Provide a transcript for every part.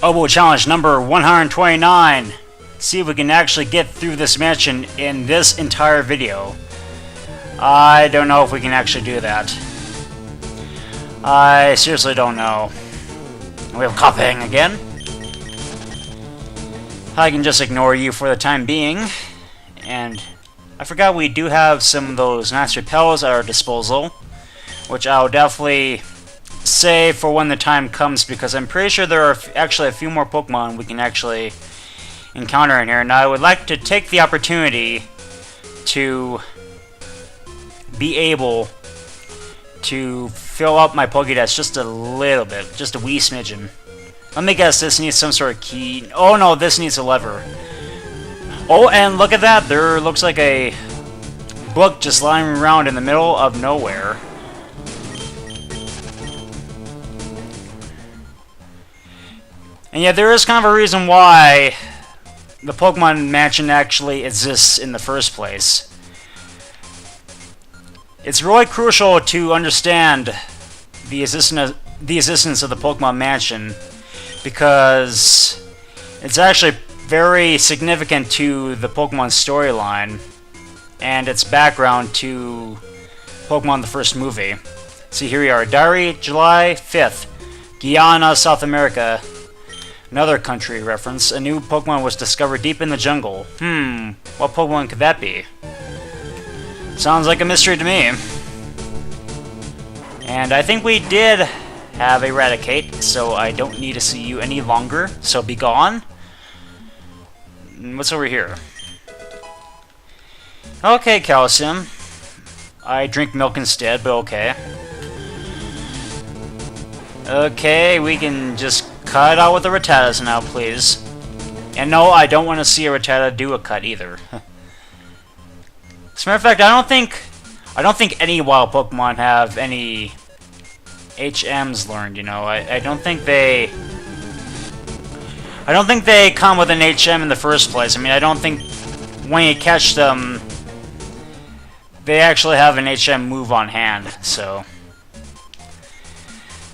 Oboe challenge number 129. See if we can actually get through this mansion in this entire video. I don't know if we can actually do that. I seriously don't know. We have copying again. I can just ignore you for the time being. And I forgot we do have some of those nice repels at our disposal, which I'll definitely save for when the time comes, because I'm pretty sure there are actually a few more Pokemon we can actually encounter in here. And I would like to take the opportunity to be able to fill up my Pokédex just a little bit, just a wee smidgen. Let me guess, this needs some sort of key. Oh no, this needs a lever. Oh, and look at that, there looks like a book just lying around in the middle of nowhere. And yet there is kind of a reason why the Pokemon Mansion actually exists in the first place. It's really crucial to understand the existence of the Pokemon Mansion, because it's actually very significant to the Pokemon storyline and its background to Pokemon the first movie. See, here we are. Diary, July 5th. Guyana, South America. Another country reference. A new Pokemon was discovered deep in the jungle. What Pokemon could that be? Sounds like a mystery to me. And I think we did have Eradicate, so I don't need to see you any longer. So be gone. What's over here? Okay, calcium. I drink milk instead, but okay. Okay, we can just cut it out with the Rattatas now, please. And no, I don't want to see a Rattata do a cut either. As a matter of fact, I don't think any wild Pokemon have any HMs learned, you know. I don't think they come with an HM in the first place. I mean, I don't think when you catch them they actually have an HM move on hand, so.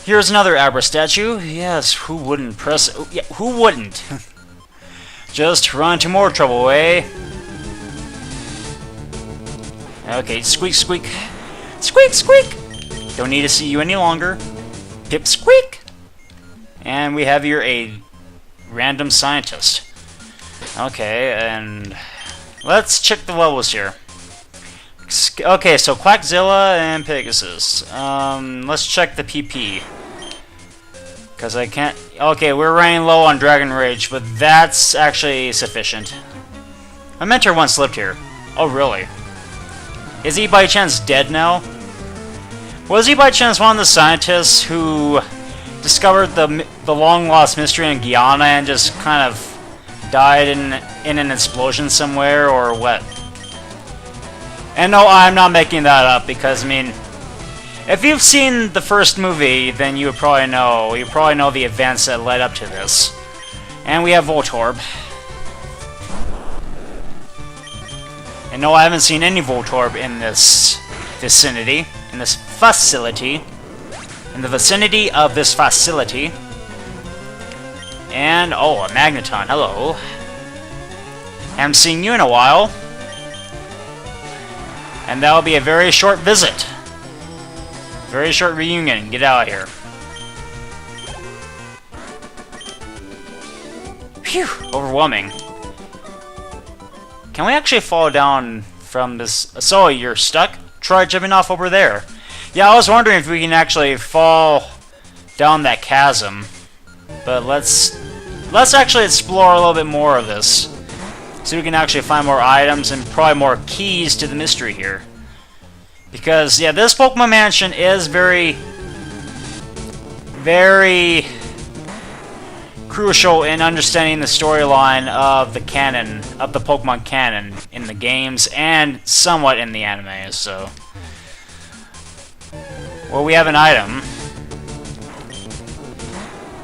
Here's another Abra statue. Yes, who wouldn't press... Oh, yeah, who wouldn't? Just run into more trouble, eh? Okay, squeak, squeak. Squeak, squeak! Don't need to see you any longer. Pip, squeak! And we have here a random scientist. Okay, and let's check the levels here. Okay, so Quackzilla and Pegasus. Let's check the PP. Because I can't... Okay, we're running low on Dragon Rage, but that's actually sufficient. My mentor once lived here. Oh, really? Is he by chance dead now? Was he by chance one of the scientists who discovered the long-lost mystery in Guyana and just kind of died in an explosion somewhere, or what? And no, I'm not making that up, because, I mean, if you've seen the first movie, then you probably know the events that led up to this. And we have Voltorb. And no, I haven't seen any Voltorb in this vicinity, in this facility, in the vicinity of this facility. And, oh, a Magneton, hello. Haven't seen you in a while. And that'll be a very short visit. Very short reunion. Get out of here. Phew! Overwhelming. Can we actually fall down from this? So, you're stuck? Try jumping off over there. Yeah, I was wondering if we can actually fall down that chasm. But let's actually explore a little bit more of this. So we can actually find more items and probably more keys to the mystery here. Because, yeah, this Pokemon Mansion is very, very crucial in understanding the storyline of the canon, of the Pokemon canon in the games and somewhat in the anime, so. Well, we have an item.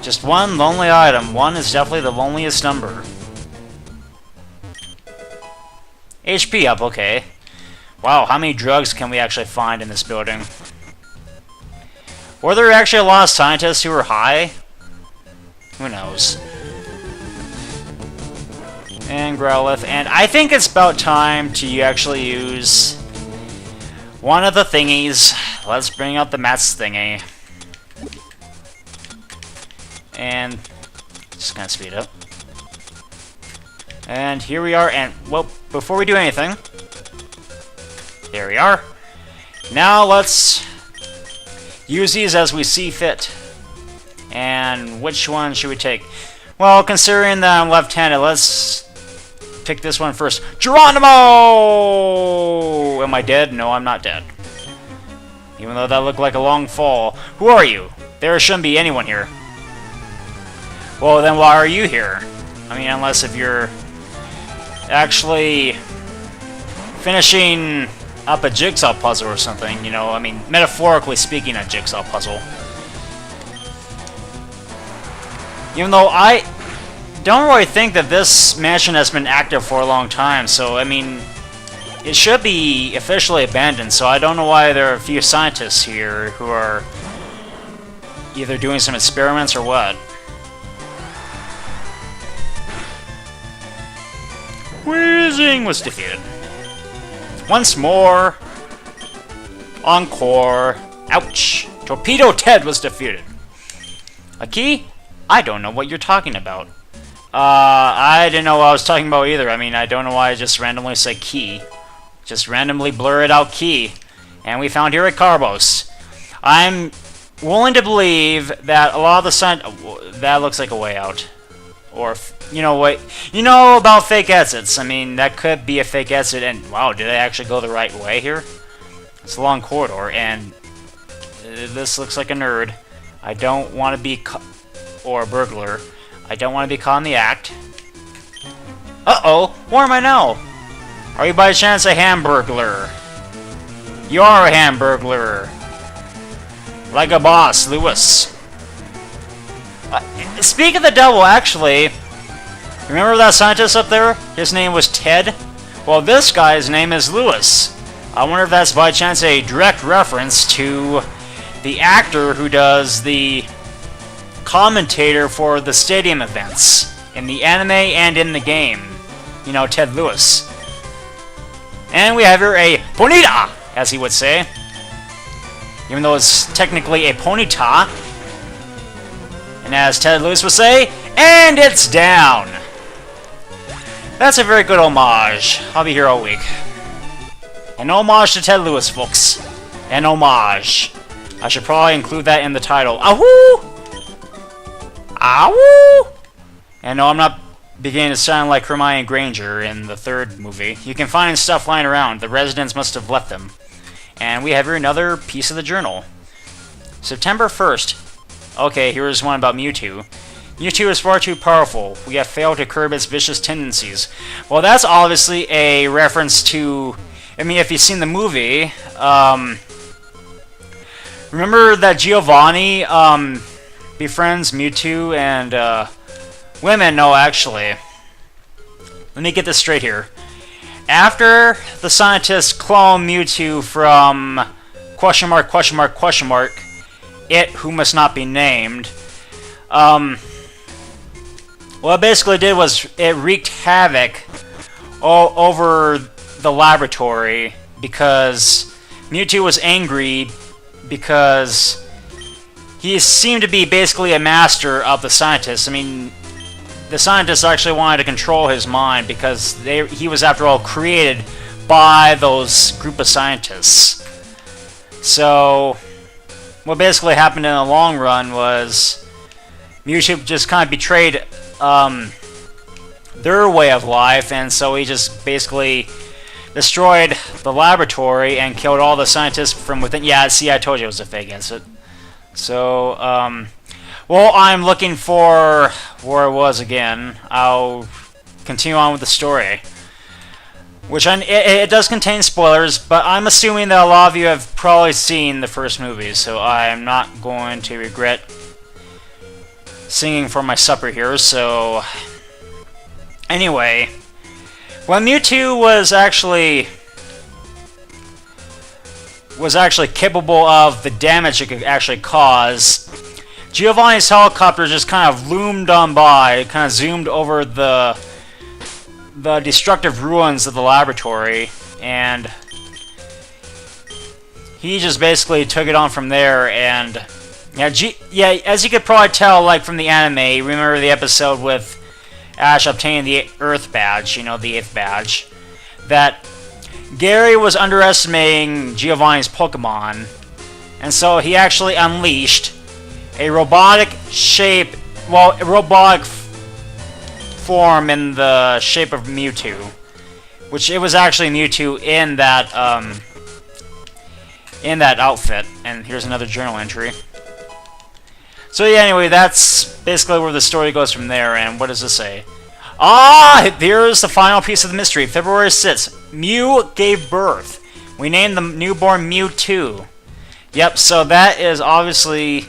Just one lonely item. One is definitely the loneliest number. HP up, okay. Wow, how many drugs can we actually find in this building? Were there actually a lot of scientists who were high? Who knows? And Growlithe. And I think it's about time to actually use one of the thingies. Let's bring out the Mats thingy. And just gonna speed up. And here we are, and, well, before we do anything, there we are. Now let's use these as we see fit. And which one should we take? Well, considering that I'm left-handed, let's pick this one first. Geronimo! Am I dead? No, I'm not dead. Even though that looked like a long fall. Who are you? There shouldn't be anyone here. Well, then why are you here? I mean, unless if you're actually finishing up a jigsaw puzzle or something, you know, I mean, metaphorically speaking, a jigsaw puzzle. Even though I don't really think that this mansion has been active for a long time, so, I mean, it should be officially abandoned, so I don't know why there are a few scientists here who are either doing some experiments or what. Weezing was defeated. Once more. Encore. Ouch. Torpedo Ted was defeated. A key? I don't know what you're talking about. I didn't know what I was talking about either. I mean, I don't know why I just randomly said key. Just randomly blur it out key. And we found here at Carbos. I'm willing to believe that a lot of the sign... that looks like a way out. Or, you know what? You know about fake exits. I mean, that could be a fake exit. And, wow, did I actually go the right way here? It's a long corridor. And this looks like a nerd. I don't want to be... or a burglar. I don't want to be caught in the act. Uh-oh! Where am I now? Are you by chance a hamburglar? You are a hamburglar. Like a boss, Lewis. Speak of the devil, actually. Remember that scientist up there? His name was Ted? Well, this guy's name is Lewis. I wonder if that's by chance a direct reference to the actor who does the commentator for the stadium events in the anime and in the game. You know, Ted Lewis. And we have here a Ponita, as he would say. Even though it's technically a Ponyta. And as Ted Lewis would say, and it's down! That's a very good homage. I'll be here all week. An homage to Ted Lewis, folks. An homage. I should probably include that in the title. Ahoo! Ahoo! And no, I'm not beginning to sound like Hermione Granger in the third movie. You can find stuff lying around. The residents must have left them. And we have here another piece of the journal. September 1st. Okay, here's one about Mewtwo. Mewtwo is far too powerful. We have failed to curb its vicious tendencies. Well, that's obviously a reference to... I mean, if you've seen the movie, remember that Giovanni befriends Mewtwo and women? No, actually. Let me get this straight here. After the scientists clone Mewtwo from question mark, question mark, question mark, it who must not be named, what it basically did was it wreaked havoc over the laboratory because Mewtwo was angry because he seemed to be basically a master of the scientists. I mean, the scientists actually wanted to control his mind because he was, after all, created by those group of scientists. So what basically happened in the long run was Mewtwo just kind of betrayed their way of life, and so he just basically destroyed the laboratory and killed all the scientists from within. Yeah, see, I told you it was a fake exit. So, well, I'm looking for where it was again. I'll continue on with the story. Which, it does contain spoilers, but I'm assuming that a lot of you have probably seen the first movie, so I'm not going to regret singing for my supper here, so... Anyway, when Mewtwo was actually capable of the damage it could actually cause, Giovanni's helicopter just kind of loomed on by, kind of zoomed over the destructive ruins of the laboratory, and he just basically took it on from there. And yeah, as you could probably tell, like from the anime, remember the episode with Ash obtaining the Earth badge, you know, the 8th badge, that Gary was underestimating Giovanni's Pokemon, and so he actually unleashed a robotic form in the shape of Mewtwo, which it was actually Mewtwo in that outfit. And here's another journal entry. So yeah, anyway, that's basically where the story goes from there. And what does this say? Ah, here's the final piece of the mystery. February 6th, Mew gave birth. We named the newborn Mewtwo. Yep, so that is obviously...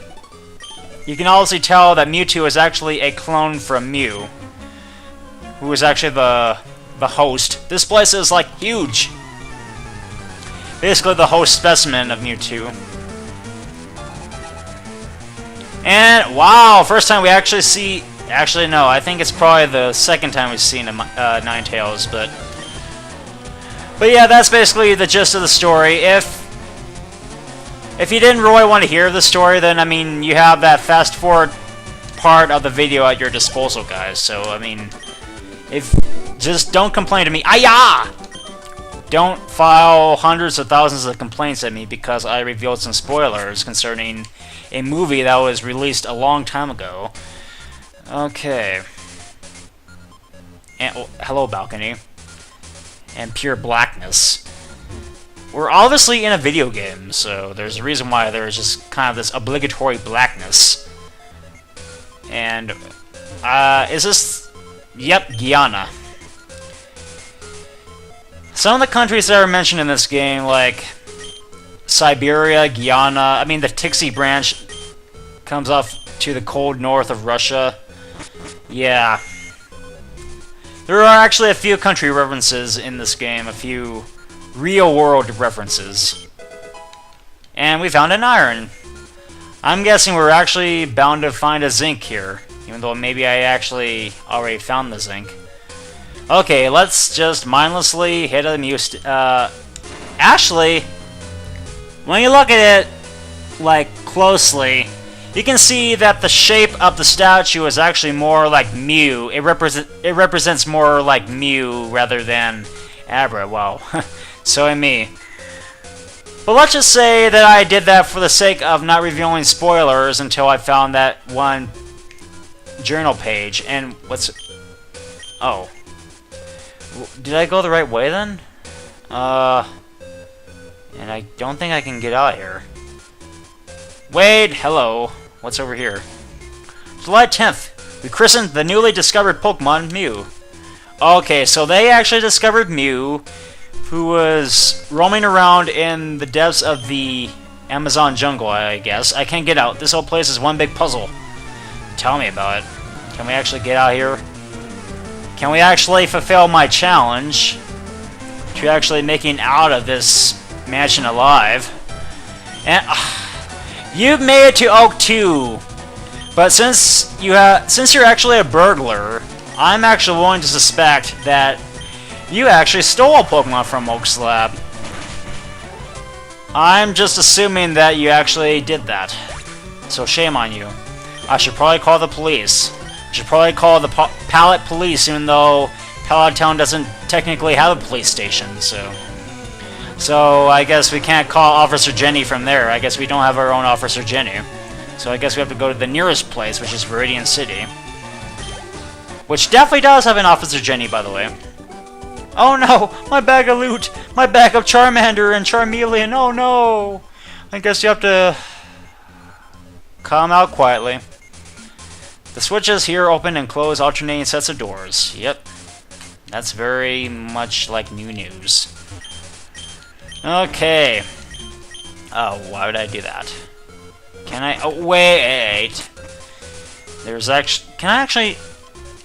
You can obviously tell that Mewtwo is actually a clone from Mew, who is actually the host. This place is, like, huge. Basically the host specimen of Mewtwo. And, wow, first time we actually see... Actually, no, I think it's probably the second time we've seen Ninetales, but yeah, that's basically the gist of the story. If you didn't really want to hear the story, then, I mean, you have that fast-forward part of the video at your disposal, guys. So, I mean, just don't complain to me. Ayah! Don't file hundreds of thousands of complaints at me because I revealed some spoilers concerning a movie that was released a long time ago. Okay. And, oh, hello, balcony. And pure blackness. We're obviously in a video game, so there's a reason why there's just kind of this obligatory blackness. And, is this... Yep, Guyana. Some of the countries that are mentioned in this game, like Siberia, Guyana, I mean the Tixie branch comes off to the cold north of Russia. Yeah. There are actually a few country references in this game, a few real-world references. And we found an iron. I'm guessing we're actually bound to find a zinc here, even though maybe I actually already found the zinc. Okay, let's just mindlessly hit a actually, when you look at it, like, closely, you can see that the shape of the statue is actually more like Mew. It represents more like Mew rather than Abra. Wow. So am me. But let's just say that I did that for the sake of not revealing spoilers until I found that one journal page. And what's... Oh. Did I go the right way then? And I don't think I can get out of here. Wait, hello. What's over here? July 10th. We christened the newly discovered Pokemon Mew. Okay, so they actually discovered Mew, who was roaming around in the depths of the Amazon jungle, I guess. I can't get out. This whole place is one big puzzle. Tell me about it. Can we actually get out here? Can we actually fulfill my challenge to actually making out of this mansion alive? And you've made it to Oak 2, but since you're actually a burglar, I'm actually willing to suspect that you actually stole a Pokemon from Oak's lab. I'm just assuming that you actually did that. So shame on you. I should probably call the police. I should probably call the Pallet Police, even though Pallet Town doesn't technically have a police station, so I guess we can't call Officer Jenny from there. I guess we don't have our own Officer Jenny. So I guess we have to go to the nearest place, which is Viridian City. Which definitely does have an Officer Jenny, by the way. Oh no! My bag of loot! My bag of Charmander and Charmeleon! Oh no! I guess you have to calm out quietly. The switches here open and close alternating sets of doors. Yep. That's very much like new news. Okay. Oh, why would I do that? Can I... Oh, wait! There's actually... Can I actually...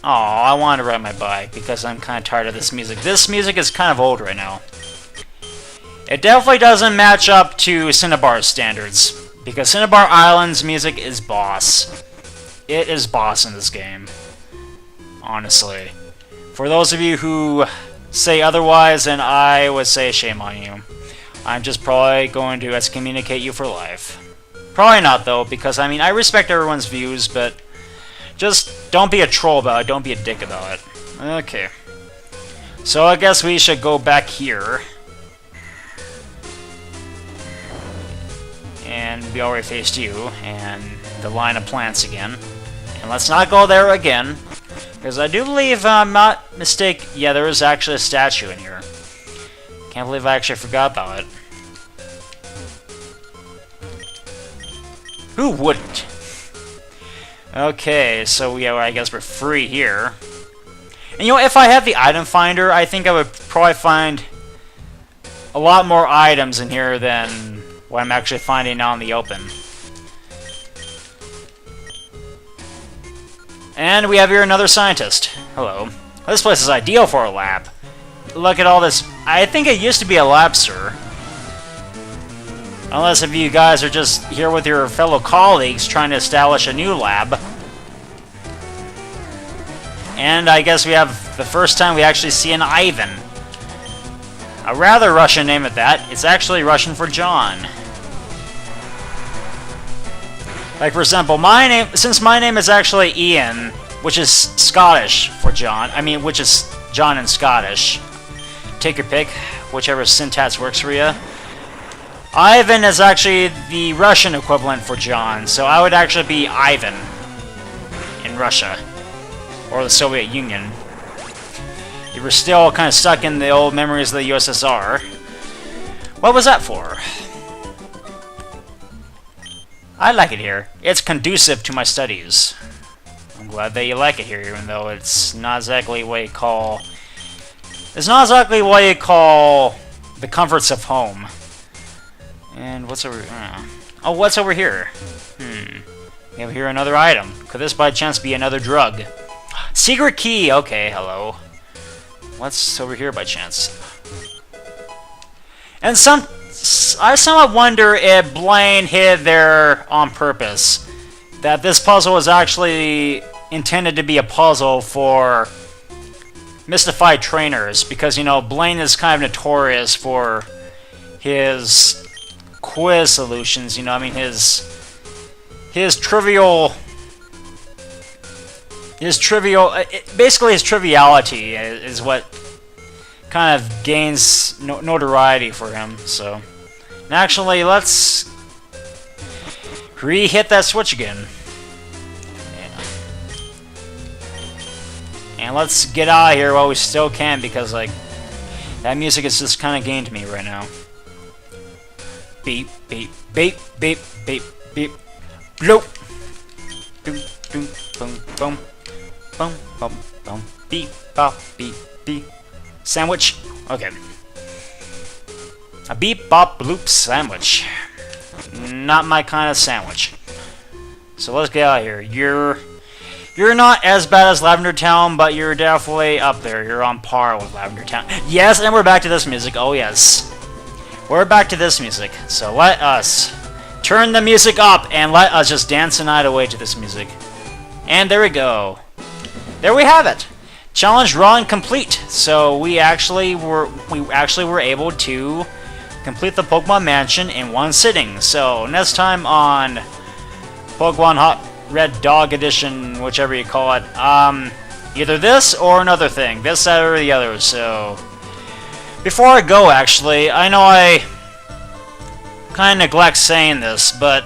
Oh, I wanted to ride my bike because I'm kind of tired of this music. This music is kind of old right now. It definitely doesn't match up to Cinnabar's standards. Because Cinnabar Island's music is boss. It is boss in this game. Honestly. For those of you who say otherwise, then I would say shame on you. I'm just probably going to excommunicate you for life. Probably not, though, because, I mean, I respect everyone's views, but just don't be a troll about it. Don't be a dick about it. Okay. So I guess we should go back here. And we already faced you, and the line of plants again. And let's not go there again, because I do believe, if I'm not mistaken, yeah, there is actually a statue in here. Can't believe I actually forgot about it. Who wouldn't? Okay, so yeah, I guess we're free here. And you know, if I had the item finder, I think I would probably find a lot more items in here than what I'm actually finding out in the open. And we have here another scientist. Hello. This place is ideal for a lab. Look at all this. I think it used to be a lab, sir. Unless if you guys are just here with your fellow colleagues trying to establish a new lab. And I guess we have the first time we actually see an Ivan. A rather Russian name at that. It's actually Russian for John. Like, for example, my name, since my name is actually Ian, which is Scottish for John, I mean, which is John in Scottish. Take your pick, whichever syntax works for you. Ivan is actually the Russian equivalent for John, so I would actually be Ivan in Russia, or the Soviet Union. You were still kind of stuck in the old memories of the USSR. What was that for? I like it here. It's conducive to my studies. I'm glad that you like it here, even though it's not exactly what you call... It's not exactly what you call the comforts of home. And what's over... Oh, what's over here? We have here another item. Could this by chance be another drug? Secret key! Okay, hello. What's over here by chance? And I somewhat wonder if Blaine hid there on purpose. That this puzzle was actually intended to be a puzzle for mystified trainers. Because, you know, Blaine is kind of notorious for his quiz solutions. You know, I mean, his trivial... basically his triviality is what kind of gains notoriety for him, so... And actually, let's re-hit that switch again. Yeah. And let's get out of here while we still can, because, like, that music is just kind of getting to me right now. Beep, beep, beep, beep, beep, beep, bloop. Boom, boom, boom, boom, boom, boom, boom, beep, bop, beep, beep. Sandwich? Okay. A beep, bop, bloop sandwich. Not my kind of sandwich. So let's get out of here. You're not as bad as Lavender Town, but you're definitely up there. You're on par with Lavender Town. Yes, and we're back to this music. Oh, yes. We're back to this music. So let us turn the music up and let us just dance the night away to this music. And there we go. There we have it. Challenge run complete. So we actually were able to complete the Pokémon Mansion in one sitting. So next time on Pokémon Hot Red Dog Edition, whichever you call it, either this or another thing, this, that, or the other. So before I go, actually, I know I kind of neglect saying this, but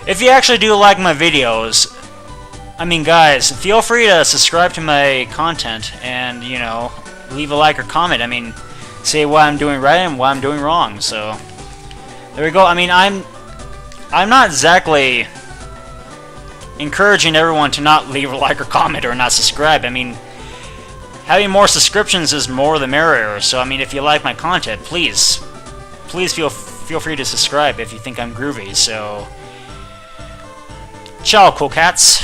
if you actually do like my videos, I mean, guys, feel free to subscribe to my content and, you know, leave a like or comment. I mean, say what I'm doing right and what I'm doing wrong. So there we go. I mean, I'm not exactly encouraging everyone to not leave a like or comment or not subscribe. I mean, having more subscriptions is more the merrier. So I mean, if you like my content, please feel free to subscribe if you think I'm groovy. So ciao, cool cats.